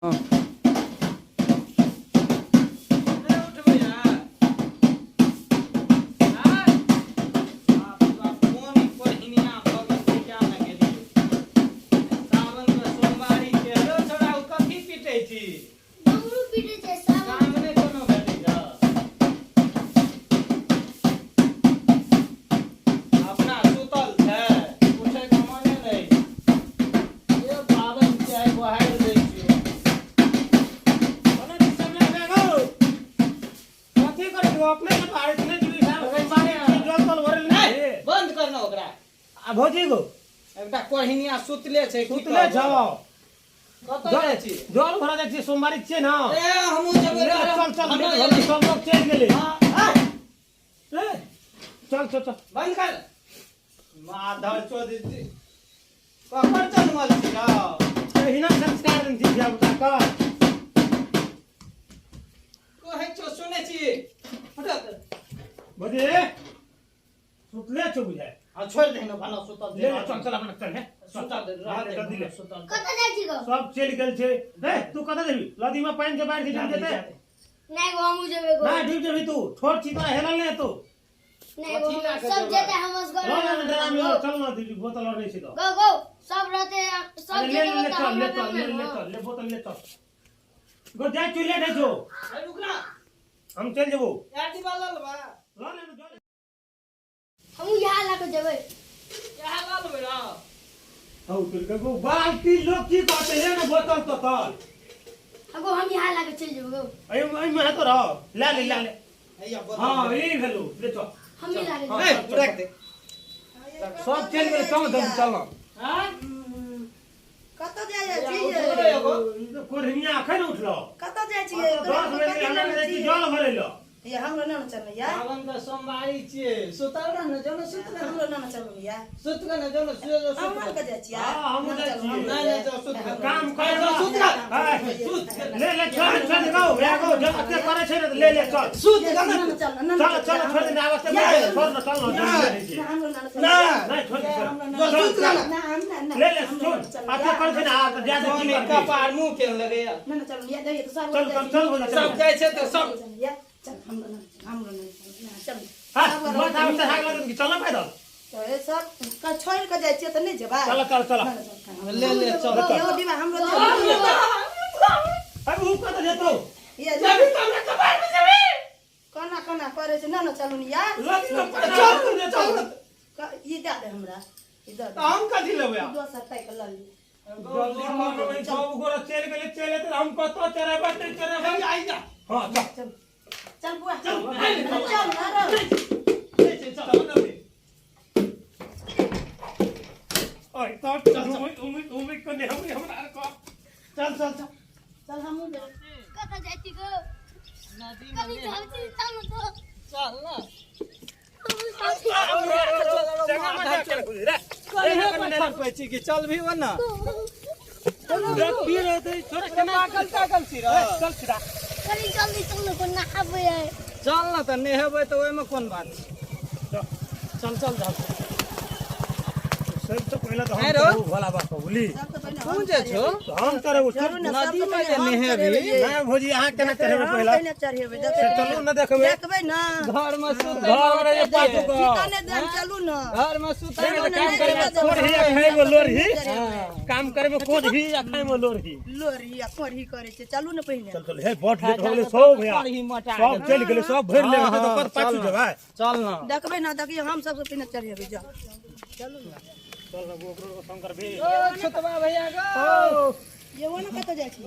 हाँ। भौजी गो एकटा कोहिनिया सुतले छै सुतले छ कत जाइ छी जल भरा जाइ छी सोमवारी छै न ए हमहु जेबै चल चल चल सब लोग चल गेले हां चल चल चल बंद कर माधर चोदी ककर जन्मल छी हिना संस्कार दिन छी बता कर को है छो सुने छी हटत भौजी सुतले छ बुझाय आ छोड़ दे न भालो सुतल दे ले चल चल अपन चल है सुतल दे रह दे जल्दी ले सुतल कत जाइ छी गो सब चल गेल छै दे तू कत जेबी लदी में पानी के बाहर से जान देते नहीं गो हमहु जेबै गो ना ड्यूटी जेबी तू छोड़ छी तोरा हेलल नहीं तू नहीं गो सब जेते हमस गो ना ड्राम में चल ना दीदी बोतल और नहीं छी तो गो गो सब रहते सब ले जेते ले चल ले चल ले चल ले बोतल ले चल गो जा चुले दे जो ए रुक ना हम चल जेबो यार दिवाला लबा ला ले हमहु यहाँ लाके जेबै यहाँ ला लबे रा हौ तुल गो बाल्टी लोग की कहते हैं ना बोतल तो तल गो हम यहाँ लाके चल जेबै गो आई में तो रहो ले ले ले हैया बोतल हां ई भेलो ले चल हम ही लाके हाँ, जेबै ए रख दे सब चल गेल चल दम चल हां कत जाय छी कोरहिया अखन उठलो कत जाय छी 10 बजे हमरा की जल भरेलो ये हमरो ना चल या सावन का सोमवारी छिए सुतल रह न जनो सुत न हमरो ना चल या सुत न जनो सुत हम का जाय छी हां हम जाय छी नहीं नहीं जो सुत काम कर सुत सुत ले ले चल चल गो या गो जब अत्ते करे छै न ले ले चल सुत ना चल चल चल छोड़ दे अवस्था में छोड़ न चल न हमरो ना ना नहीं छोड़ जो सुत ना हम ना ले ले सुन अत्ते करे छै न आ ज्यादा की का कर पार मुंह के लगे ना चल या दे तो सब चल चल चल सब जाय छै तो सब या चल हमरो ना चल हां मत आवश्यक हाग लगन की चल पैदल तो ये सब का छोड़ के जाय छी त नहीं जेबा चल चल चल ले ले चल यो दिवा हमरो अब ऊ कत जेतो ये जब तुमने कपार में जबे कना कना करे छै ना चलू या लगी न चल चल ये दे दे हमरा इधर हम कथि लेबे दोसर टाइप के लल जल्दी कर सब गोरा चल गेले चले त हम कत चरे बाटे चरे भाई आई जा हां चल चल बुआ चल चल ना ओए तो उम्मीद को नहीं हमरा को चल चल चल चल हम कत जाइ छी गो नदी कभी में जाउ छी चल तो चल ना चल भी वना पी रहे थे थोड़ा पागल पागल छी रे चल सीधा कनी जल्दी चल को नहाबै चल ना त नेहेबै त ओइ में कोन बात छै चल चल जा सब तो पहले तो है रो? हम भोला बाबा बोली तू जे छो हम करे उस नदी में जे नेहेबी ना भौजी अहाँ केना चढ़ेबै पहला पहले चढ़ेबै चलू न देखबै देखबै ना घर में सुत घर में ये पाछू को ठिकाने देन चलू ना घर में सुत काम करे में कोढ़ ही अखाई में लोरही काम करे में कोढ़ ही अखाई में लोरही लोरी आ कोढ़ी करे छै चलू ना पहिने चल चल हे बट लेट हो गेले सब भैया ही मोटा सब चल गेले सब भर ले तो पर पाछू जेबै चल ना देखबै ना देखिए हम सबसे पहिने चढ़ेबै जा चलू ना चल गोकरो शंकर बे ओ छोटबा भैया गो ये वो ना कत जाय छी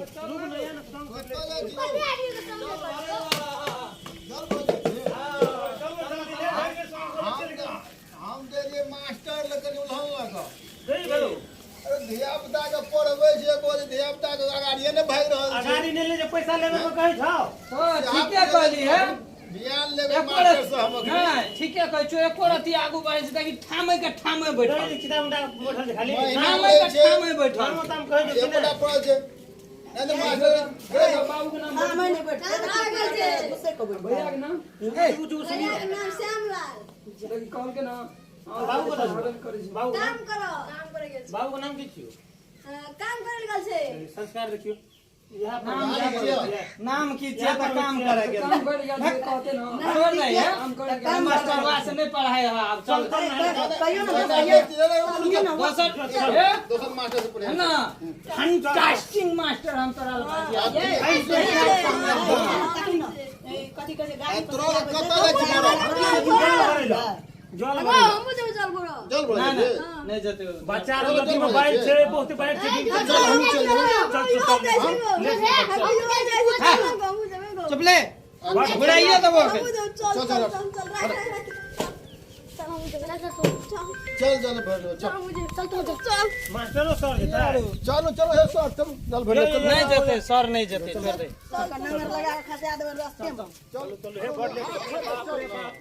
हम देलिए मास्टर लेकिन उल्हन लगा सही भेलो अरे धिया पुता के पढ़बै छै बोल धिया पुता के अगाड़िए ने भाग रहल छै अगाड़ी ने ले जे पैसा लेबे में कहै छौ तो ठीके कहली है बियान लेबे मास्टर से हम नहीं ठीके कहै छो एको रति आगू बढ़ै छै ताकि ठामे के ठामे बैठल दई चिता मुंडा बैठल खाली ठामे के ठामे बैठल हम तम कहै ये छै बड़ा पढ़ छै नहीं तो मास्टर बाबू के नाम हां मैं नहीं बैठ से को बैठ भैया के नाम तू तू सुनी नाम श्यामलाल कौन के नाम बाबू को बाबू काम करो काम करे गेल बाबू का नाम की छियो काम करे गेल छै संस्कार देखियो नाम कीजिए तो काम करेंगे छोड़ दे मास्टर से नहीं पढ़ाए आप चल दोसर मास्टर से पढ़े ना फैंटास्टिक मास्टर हम तोरा कथी कहे गाड़ी तोरा कतौ लग जल हम मुझे चल बोलो चल बोल नहीं जते बच्चा लोग में बाइक छे बहुत बाइक छे चल हम चल चुप ले बुराइए तो वो चल चल भर चल मास्टरो सर के चलो चलो हे सर चल चल भर नहीं जते सर नहीं जते छोड़ दे नंबर लगा के खसा देबे रास्ते में चलो चलो हे बड़ ले बाप रे बाप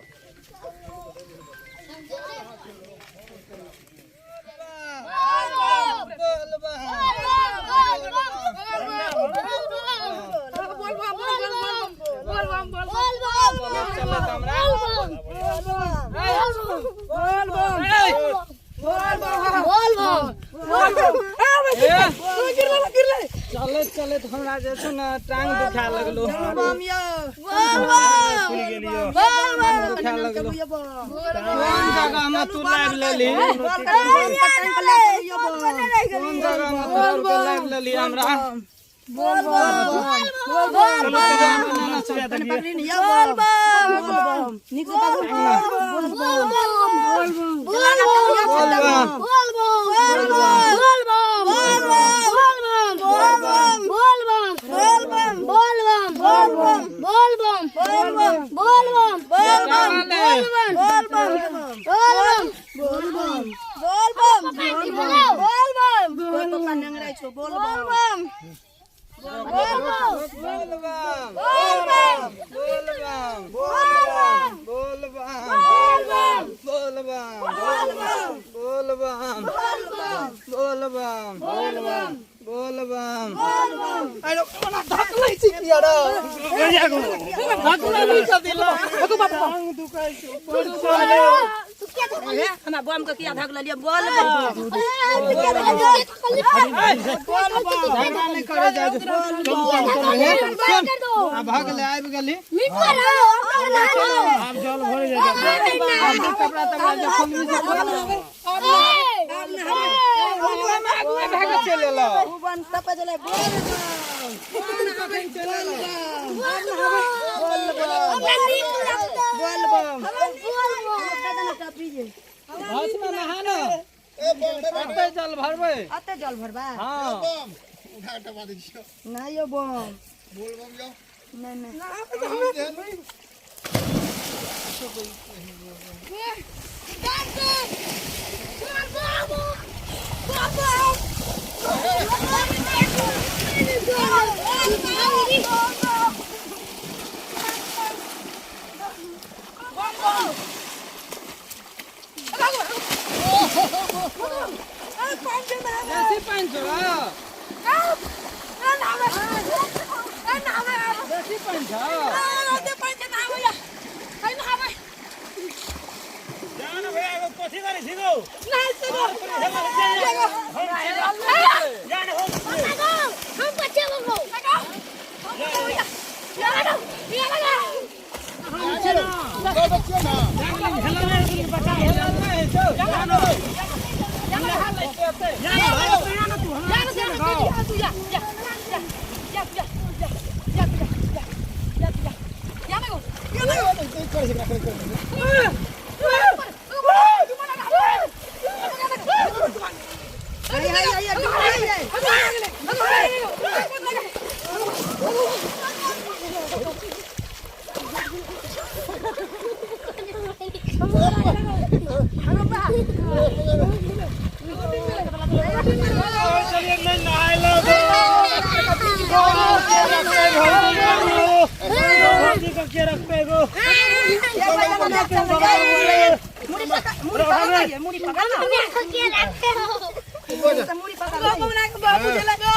चले चले हमरा जे छै ना टांग दुखा लगलो बम यो खुल गेलियो दुखा लगलो कौन जगह में तू लाग लेली कौन जगह में तू लाग लेली हमरा बोल बम बोल बम चलो पकड़ी नहीं बोल बम निक से बोल बम बोल बम बोल हमरा बम के किया धक लिया बोल नहीं करे जा भाग ले आबि गेली आप जल भरे जाए कपड़ा तपड़ा जो खुली से भाग चले लो बम तप चले बोल बम हाथ में नहाना ए बम अते जल भरबे अते जल भरबा हां बम उठा टपा दीजिए नहीं यो बम बोल बम जाओ नहीं ऐसे पानी छोड़ा ऐसे पानी छोड़ा जान भैया कथि करे छिगो जान हो हम बच्चे लोगों दो बच्चे ना चलिए मैं नहाए लो को के रख पे गो मुड़ी पकड़ ना के रखते हो मुड़ी पकड़ बाबू ना के बाबू चला गो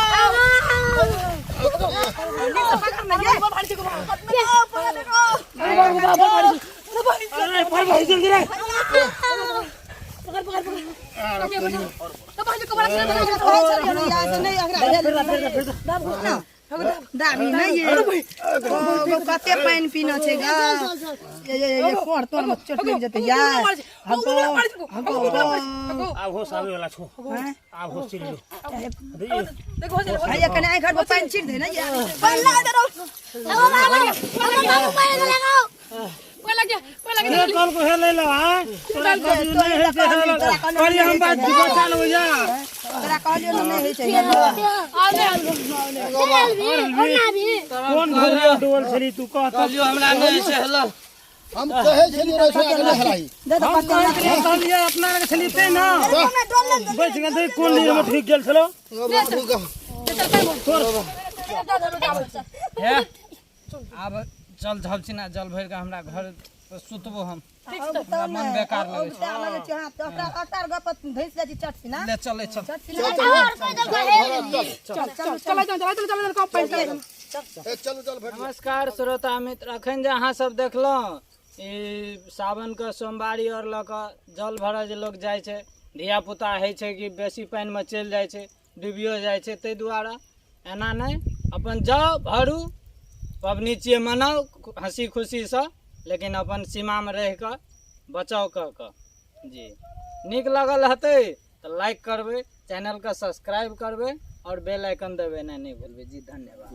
पकड़ ना ये फाड़ के अरे भाई जल्दी रे पकड़ तो भाई को बड़ा से नहीं अगरा बाबू ना दाबी नहीं ये गो कते पानी पीना छे गा ये कोर तोर में चोट लग जते यार हमको अब होश आवे वाला छो अब होश चल लो देखो भैया कने आई घर में पानी छिड़ दे ना यार बल्ला करो मामू पानी लगाओ ये कल को हेले लो हां तोरा कभी नहीं है से हेलो कल हम बात बचा लो जा तोरा कहलियो नहीं है से कौन घर डोल छली तू कहत कहलियो हमरा नहीं से हेलो हम कहे छलिए रे से आगे हलाई दे दो हम कहलिए अपना के छली ते ना बैठ गए देख कौन नहीं हम ठीक गेल छलो हे अब चल झलचिना जल भर के हमरा घर सुतबो हम हमरा मन बेकार लगे छै लगे छै हां तो अटार गप धैस जाय छै चट ना ले चले चल चल कम पैसा चल चल नमस्कार श्रोता मित्र, अखन जे अहाँ सब देखलहुँ ई सावन के सोमवारी और लऽ कऽ जल भरऽ जे लोग जाइ छै, धिया पुता होइ छै कि बेसी पानि में चलि जाइ छै, डूबियो जाइ छै, ताहि दुआरे एना नहि, अपन जाउ भरू, पबनी छियै मनाउ हंसी खुशी से, लेकिन अपन सीमा में रहि कऽ बचाव कऽ कऽ। जी नीक लगल हेतै तऽ लाइक करबै, चैनल के सब्सक्राइब करबै और बेल आइकन दबेनाइ नहीं भूलबै। जी धन्यवाद।